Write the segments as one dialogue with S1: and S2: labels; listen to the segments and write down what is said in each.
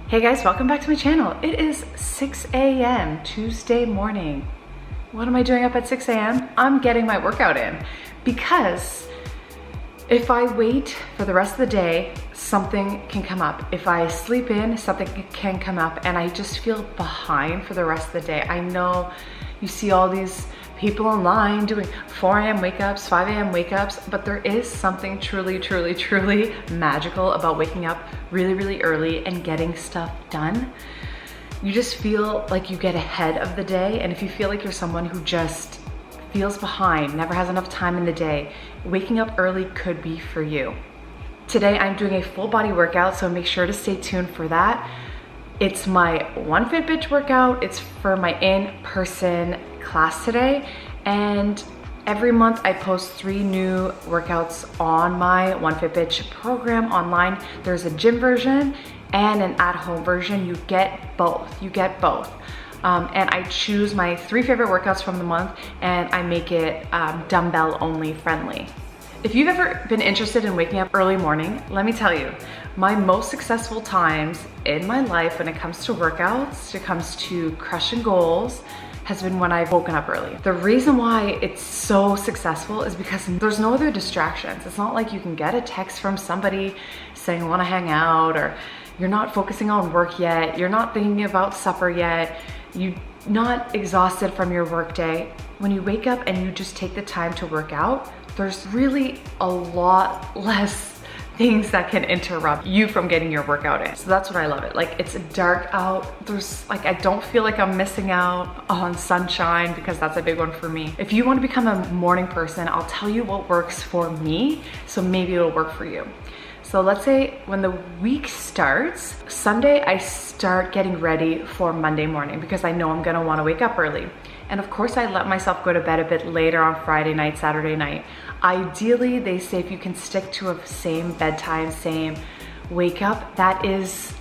S1: Hey guys, welcome back to my channel. It is 6 a.m. Tuesday morning. What am I doing up at 6 a.m.? I'm getting my workout in because if I wait for the rest of the day, something can come up. If I sleep in, something can come up and I just feel behind for the rest of the day. I know you see all these people online doing 4 a.m. wake ups, 5 a.m. wake ups, but there is something truly magical about waking up really early and getting stuff done. You just feel like you get ahead of the day, and if you feel like you're someone who just feels behind, never has enough time in the day, waking up early could be for you. Today I'm doing a full body workout, so make sure to stay tuned for that. It's my OneFitB workout. It's for my in-person class today, and every month I post 3 new workouts on my OneFitB program online. There's a gym version and an at-home version. You get both. And I choose my 3 favorite workouts from the month, and I make it dumbbell only friendly. If you've ever been interested in waking up early morning, let me tell you, my most successful times in my life when it comes to workouts, when it comes to crushing goals, has been when I've woken up early. The reason why it's so successful is because there's no other distractions. It's not like you can get a text from somebody saying, I wanna hang out, or you're not focusing on work yet, you're not thinking about supper yet, you're not exhausted from your work day. When you wake up and you just take the time to work out, there's really a lot less things that can interrupt you from getting your workout in. So that's what I love it. Like, it's dark out. There's like, I don't feel like I'm missing out on sunshine, because that's a big one for me. If you want to become a morning person, I'll tell you what works for me, so maybe it'll work for you. So let's say when the week starts, Sunday I start getting ready for Monday morning because I know I'm gonna wanna wake up early. And of course I let myself go to bed a bit later on Friday night, Saturday night. Ideally, they say if you can stick to a same bedtime, same wake up, that is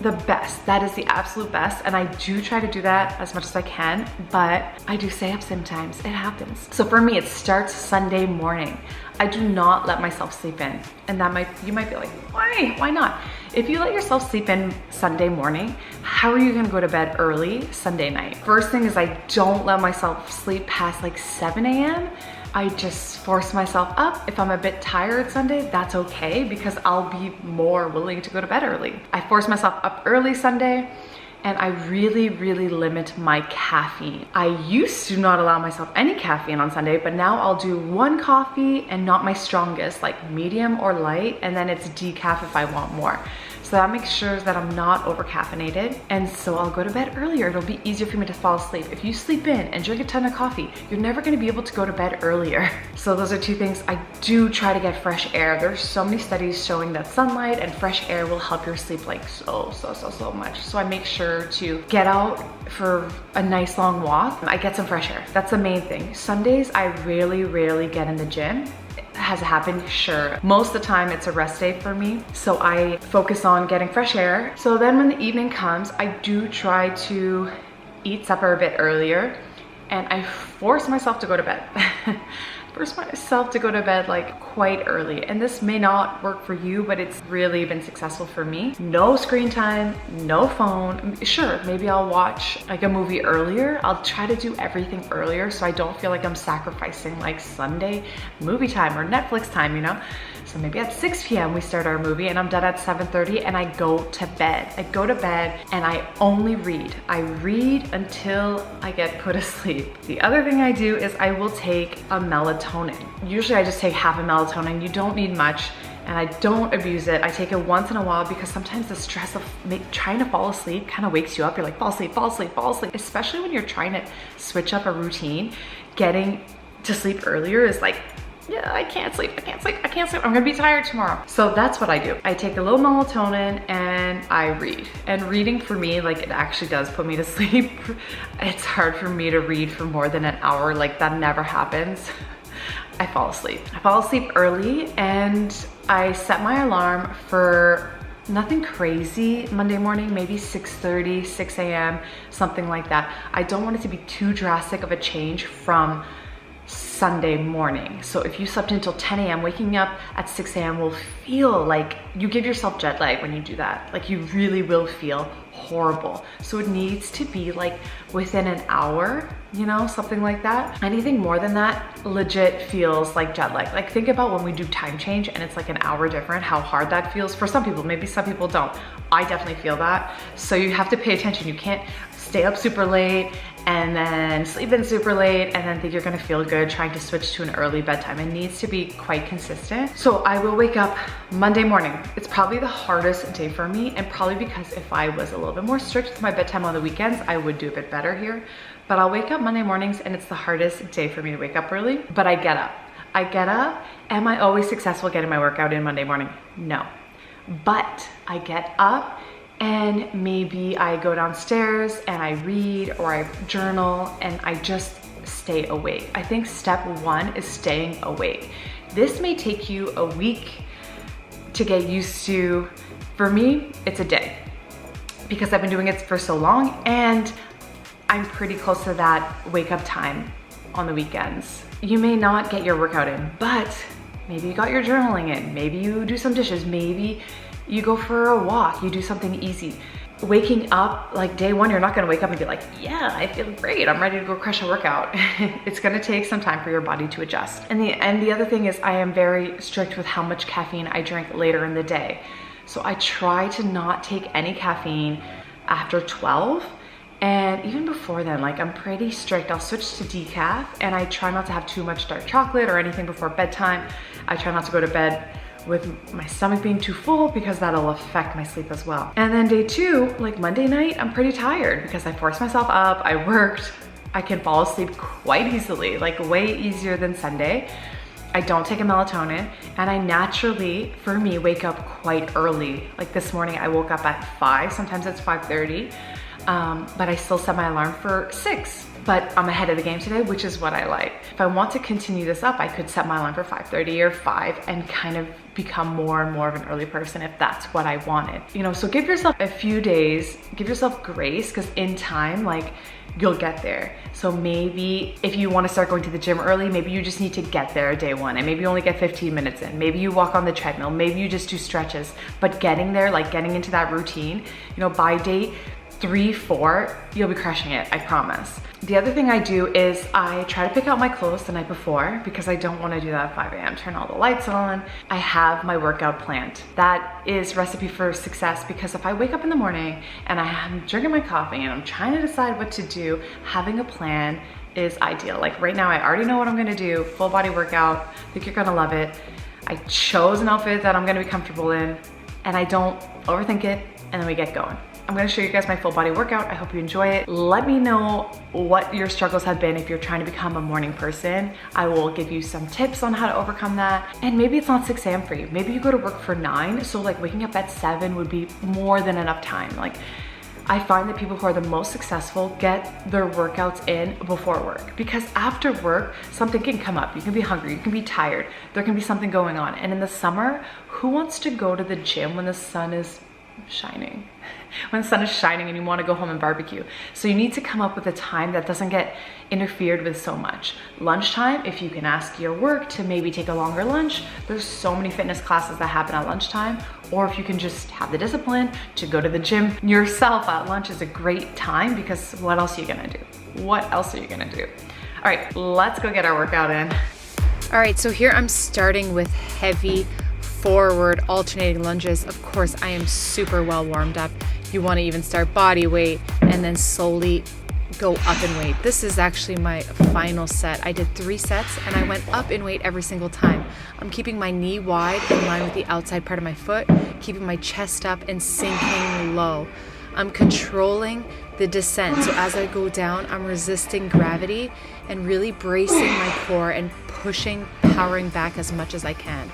S1: the best. That is the absolute best. And I do try to do that as much as I can, but I do stay up sometimes. It happens. So for me, it starts Sunday morning. I do not let myself sleep in. And you might be like, why not? If you let yourself sleep in Sunday morning, how are you gonna go to bed early Sunday night? First thing is, I don't let myself sleep past like 7 a.m. I just force myself up. If I'm a bit tired Sunday, that's okay, because I'll be more willing to go to bed early. I force myself up early Sunday, and I really limit my caffeine. I used to not allow myself any caffeine on Sunday, but now I'll do 1 coffee and not my strongest, like medium or light, and then it's decaf if I want more. So that makes sure that I'm not over caffeinated, and so I'll go to bed earlier. It'll be easier for me to fall asleep. If you sleep in and drink a ton of coffee, you're never gonna be able to go to bed earlier. So those are 2 things. I do try to get fresh air. There's so many studies showing that sunlight and fresh air will help your sleep like so much. So I make sure to get out for a nice long walk. I get some fresh air. That's the main thing. Sundays, I rarely get in the gym. Has happened, sure. Most of the time it's a rest day for me, so I focus on getting fresh air. So then when the evening comes, I do try to eat supper a bit earlier, and I force myself to go to bed. Like quite early, and this may not work for you, but it's really been successful for me. No screen time, no phone. Sure, maybe I'll watch like a movie earlier. I'll try to do everything earlier so I don't feel like I'm sacrificing like Sunday movie time or Netflix time, you know? So maybe at 6 p.m. we start our movie and I'm done at 7:30 and I go to bed. I go to bed and I only read. I read until I get put asleep. The other thing I do is I will take a melatonin. Usually I just take half a melatonin. You don't need much, and I don't abuse it. I take it once in a while because sometimes the stress of trying to fall asleep kind of wakes you up. You're like, fall asleep. Especially when you're trying to switch up a routine. Getting to sleep earlier is like, yeah, I can't sleep. I'm gonna be tired tomorrow. So that's what I do. I take a little melatonin and I read. And reading for me, like, it actually does put me to sleep. It's hard for me to read for more than an hour. Like, that never happens. I fall asleep. I fall asleep early, and I set my alarm for nothing crazy Monday morning, maybe 6:30, 6 a.m., something like that. I don't want it to be too drastic of a change from Sunday morning. So if you slept until 10 a.m., waking up at 6 a.m. will feel like you give yourself jet lag when you do that. Like you really will feel horrible. So it needs to be like within an hour, you know, something like that. Anything more than that legit feels like jet lag. Like think about when we do time change and it's like an hour different, how hard that feels for some people. Maybe some people don't. I definitely feel that. So you have to pay attention. You can't stay up super late and then sleep in super late and then think you're gonna feel good trying to switch to an early bedtime. It needs to be quite consistent. So I will wake up Monday morning. It's probably the hardest day for me, and probably because if I was a little bit more strict with my bedtime on the weekends, I would do a bit better here. But I'll wake up Monday mornings and it's the hardest day for me to wake up early, but I get up. Am I always successful getting my workout in Monday morning? No. But I get up and maybe I go downstairs and I read or I journal and I just stay awake. I think step one is staying awake. This may take you a week to get used to. For me, it's a day because I've been doing it for so long and I'm pretty close to that wake up time on the weekends. You may not get your workout in, but maybe you got your journaling in, maybe you do some dishes, maybe you go for a walk, you do something easy. Waking up, like day one, you're not gonna wake up and be like, yeah, I feel great, I'm ready to go crush a workout. It's gonna take some time for your body to adjust. And the other thing is I am very strict with how much caffeine I drink later in the day. So I try to not take any caffeine after 12. And even before then, like I'm pretty strict. I'll switch to decaf and I try not to have too much dark chocolate or anything before bedtime. I try not to go to bed with my stomach being too full because that'll affect my sleep as well. And then day two, like Monday night, I'm pretty tired because I forced myself up, I worked, I can fall asleep quite easily, like way easier than Sunday. I don't take a melatonin and I naturally, for me, wake up quite early. Like this morning I woke up at 5, sometimes it's 5:30. But I still set my alarm for 6. But I'm ahead of the game today, which is what I like. If I want to continue this up, I could set my alarm for 5:30 or 5 and kind of become more and more of an early person if that's what I wanted. You know, so give yourself a few days, give yourself grace, because in time, like you'll get there. So maybe if you want to start going to the gym early, maybe you just need to get there day one and maybe you only get 15 minutes in. Maybe you walk on the treadmill, maybe you just do stretches, but getting there, like getting into that routine, you know, by day 3, 4, you'll be crushing it, I promise. The other thing I do is I try to pick out my clothes the night before because I don't want to do that at 5 a.m. Turn all the lights on. I have my workout planned. That is recipe for success because if I wake up in the morning and I'm drinking my coffee and I'm trying to decide what to do, having a plan is ideal. Like right now, I already know what I'm gonna do, full body workout. I think you're gonna love it. I chose an outfit that I'm gonna be comfortable in and I don't overthink it, and then we get going. I'm gonna show you guys my full body workout. I hope you enjoy it. Let me know what your struggles have been if you're trying to become a morning person. I will give you some tips on how to overcome that. And maybe it's not 6 a.m. for you. Maybe you go to work for 9, so like waking up at 7 would be more than enough time. Like I find that people who are the most successful get their workouts in before work, because after work, something can come up. You can be hungry, you can be tired, there can be something going on. And in the summer, who wants to go to the gym when the sun is shining? When the sun is shining and you want to go home and barbecue. So you need to come up with a time that doesn't get interfered with so much. Lunchtime, if you can ask your work to maybe take a longer lunch, there's so many fitness classes that happen at lunchtime. Or if you can just have the discipline to go to the gym yourself at lunch is a great time, because what else are you gonna do? What else are you gonna do? All right, let's go get our workout in. All right, so here I'm starting with heavy forward alternating lunges. Of course, I am super well warmed up. You want to even start body weight and then slowly go up in weight. This is actually my final set. I did 3 sets and I went up in weight every single time. I'm keeping my knee wide in line with the outside part of my foot, keeping my chest up and sinking low. I'm controlling the descent. So as I go down, I'm resisting gravity and really bracing my core and pushing, powering back as much as I can.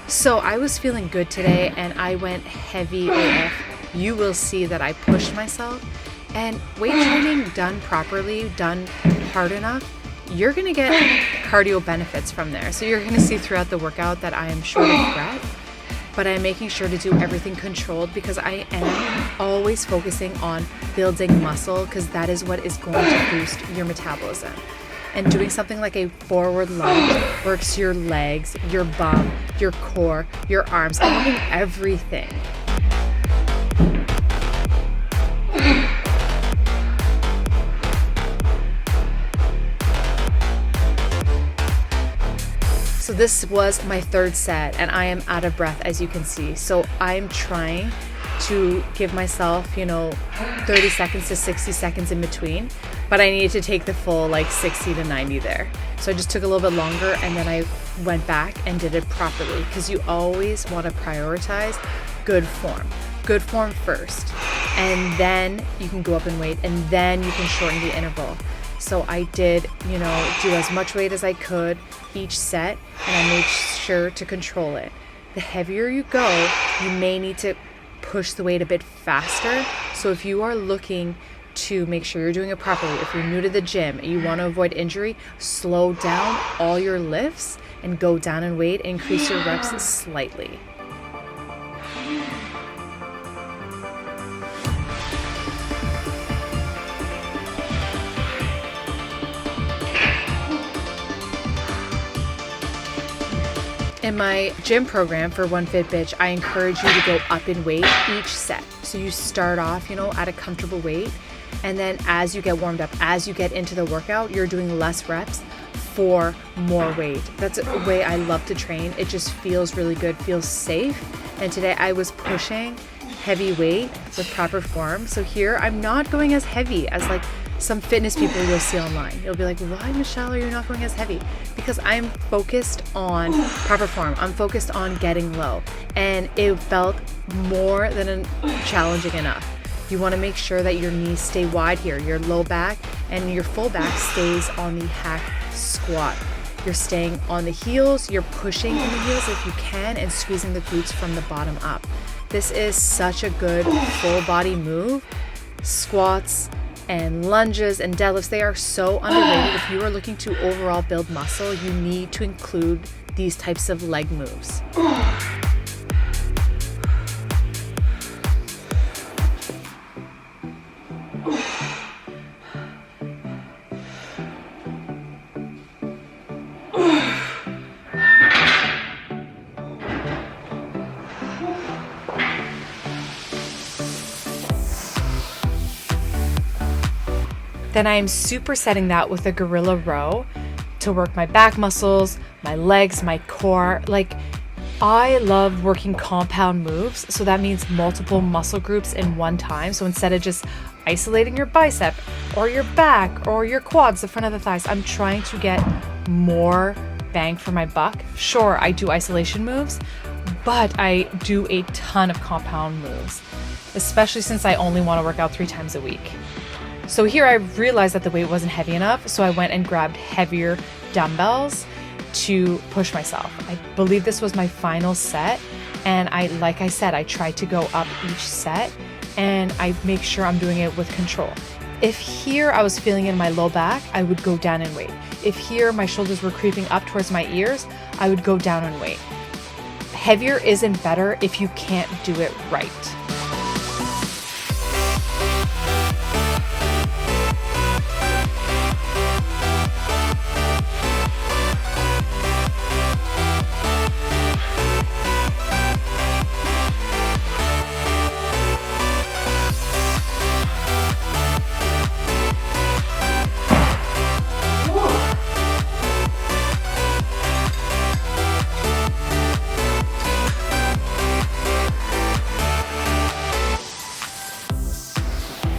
S1: So I was feeling good today and I went heavy AF. You will see that I pushed myself, and weight training done properly, done hard enough, you're gonna get cardio benefits from there. So you're gonna see throughout the workout that I am short of breath, but I'm making sure to do everything controlled because I am always focusing on building muscle, because that is what is going to boost your metabolism.
S2: And doing something like a forward lunge works your legs, your bum, your core, your arms, and working everything. So this was my third set and I am out of breath, as you can see. So I'm trying to give myself, 30 seconds to 60 seconds in between, but I needed to take the full 60 to 90 there. So I just took a little bit longer and then I went back and did it properly, because you always want to prioritize good form first, and then you can go up in weight and then you can shorten the interval. So I did, do as much weight as I could each set, and I made sure to control it. The heavier you go, you may need to push the weight a bit faster. So if you are looking to make sure you're doing it properly, if you're new to the gym and you want to avoid injury, slow down all your lifts and go down in weight, increase your reps slightly. In my gym program for OneFitB, I encourage you to go up in weight each set. So you start off, at a comfortable weight, and then as you get warmed up, as you get into the workout, you're doing less reps for more weight. That's a way I love to train. It just feels really good, feels safe. And today I was pushing heavy weight with proper form. So here I'm not going as heavy as some fitness people you'll see online. You'll be like, why, Michelle, are you not going as heavy? Because I'm focused on proper form. I'm focused on getting low. And it felt more than challenging enough. You want to make sure that your knees stay wide here, your low back and your full back stays on the hack squat. You're staying on the heels, you're pushing in the heels if you can, and squeezing the glutes from the bottom up. This is such a good full body move. Squats and lunges and deadlifts, they are so underrated. If you are looking to overall build muscle, you need to include these types of leg moves. Then I am supersetting that with a gorilla row to work my back muscles, my legs, my core. I love working compound moves. So that means multiple muscle groups in one time. So instead of just isolating your bicep or your back or your quads, the front of the thighs, I'm trying to get more bang for my buck. Sure, I do isolation moves, but I do a ton of compound moves, especially since I only want to work out 3 times a week. So here I realized that the weight wasn't heavy enough, so I went and grabbed heavier dumbbells to push myself. I believe this was my final set, and like I said, I tried to go up each set, and I make sure I'm doing it with control. If here I was feeling in my low back, I would go down in weight. If here my shoulders were creeping up towards my ears, I would go down in weight. Heavier isn't better if you can't do it right.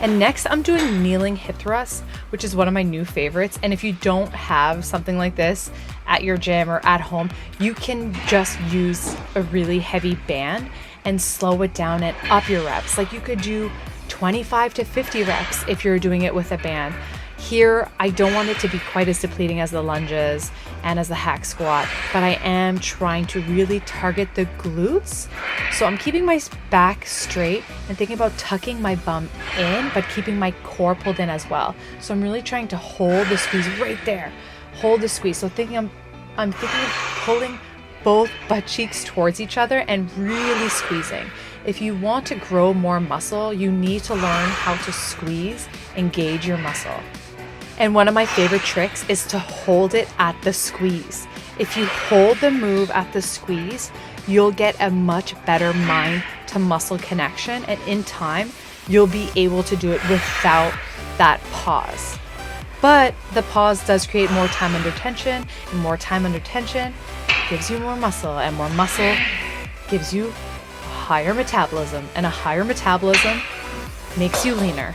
S2: And next I'm doing kneeling hip thrusts, which is one of my new favorites. And if you don't have something like this at your gym or at home, you can just use a really heavy band and slow it down and up your reps. You could do 25 to 50 reps if you're doing it with a band. Here, I don't want it to be quite as depleting as the lunges and as the hack squat, but I am trying to really target the glutes. So I'm keeping my back straight and thinking about tucking my bum in, but keeping my core pulled in as well. So I'm really trying to hold the squeeze right there. Hold the squeeze. So I'm thinking of pulling both butt cheeks towards each other and really squeezing. If you want to grow more muscle, you need to learn how to squeeze, engage your muscle. And one of my favorite tricks is to hold it at the squeeze. If you hold the move at the squeeze, you'll get a much better mind to muscle connection, and in time, you'll be able to do it without that pause. But the pause does create more time under tension, and more time under tension gives you more muscle, and more muscle gives you higher metabolism, and a higher metabolism makes you leaner.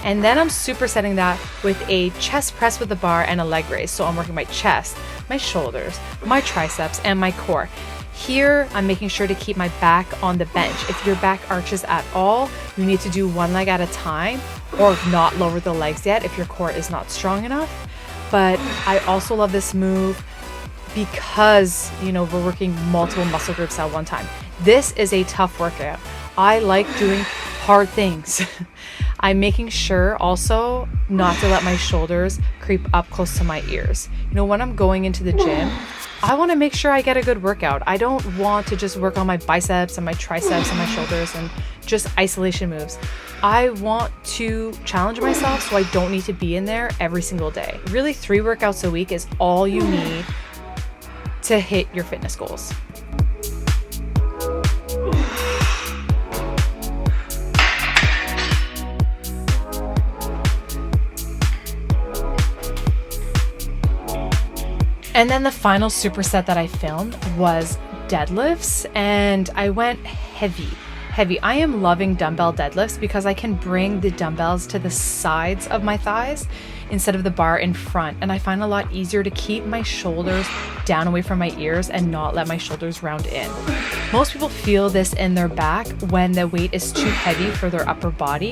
S2: And then I'm supersetting that with a chest press with a bar and a leg raise. So I'm working my chest, my shoulders, my triceps, and my core. Here, I'm making sure to keep my back on the bench. If your back arches at all, you need to do one leg at a time or not lower the legs yet if your core is not strong enough. But I also love this move because, we're working multiple muscle groups at one time. This is a tough workout. I like doing hard things. I'm making sure also not to let my shoulders creep up close to my ears. When I'm going into the gym, I want to make sure I get a good workout. I don't want to just work on my biceps and my triceps and my shoulders and just isolation moves. I want to challenge myself so I don't need to be in there every single day. Really, 3 workouts a week is all you need to hit your fitness goals. And then the final superset that I filmed was deadlifts, and I went heavy. I am loving dumbbell deadlifts because I can bring the dumbbells to the sides of my thighs instead of the bar in front. And I find it a lot easier to keep my shoulders down away from my ears and not let my shoulders round in. Most people feel this in their back when the weight is too heavy for their upper body.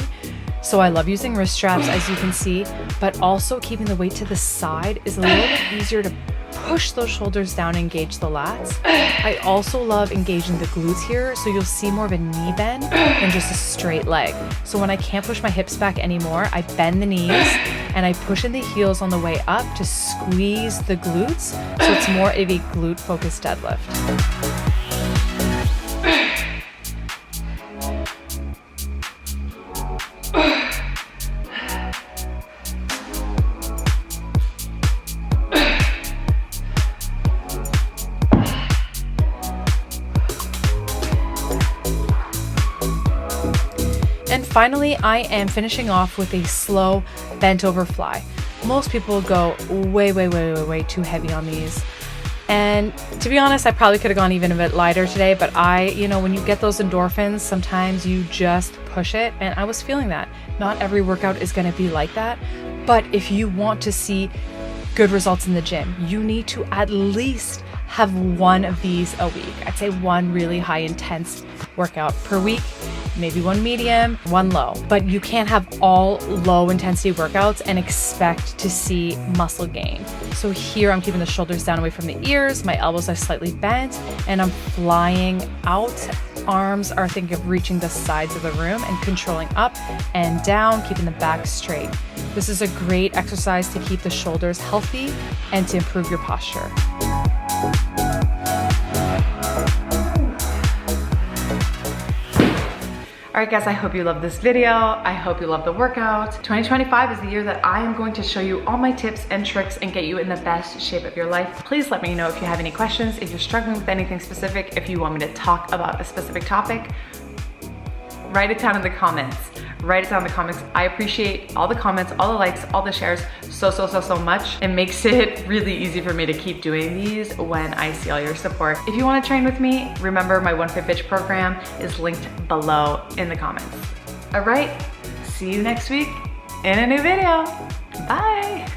S2: So I love using wrist straps, as you can see, but also keeping the weight to the side is a little bit easier to push those shoulders down and engage the lats. I also love engaging the glutes here, so you'll see more of a knee bend than just a straight leg. So when I can't push my hips back anymore, I bend the knees and I push in the heels on the way up to squeeze the glutes, so it's more of a glute-focused deadlift. And finally, I am finishing off with a slow bent over fly. Most people go way too heavy on these. And to be honest, I probably could have gone even a bit lighter today, but when you get those endorphins, sometimes you just push it, and I was feeling that. Not every workout is gonna be like that, but if you want to see good results in the gym, you need to at least have one of these a week. I'd say one really high intense workout per week, maybe one medium, one low. But you can't have all low intensity workouts and expect to see muscle gain. So here I'm keeping the shoulders down away from the ears, my elbows are slightly bent, and I'm flying out. Arms are thinking of reaching the sides of the room and controlling up and down, keeping the back straight. This is a great exercise to keep the shoulders healthy and to improve your posture.
S1: All right, guys, I hope you love this video. I hope you love the workout. 2025 is the year that I am going to show you all my tips and tricks and get you in the best shape of your life. Please let me know if you have any questions, if you're struggling with anything specific, if you want me to talk about a specific topic. Write it down in the comments. Write it down in the comments. I appreciate all the comments, all the likes, all the shares so much. It makes it really easy for me to keep doing these when I see all your support. If you want to train with me, remember my OneFitB program is linked below in the comments. All right, see you next week in a new video. Bye.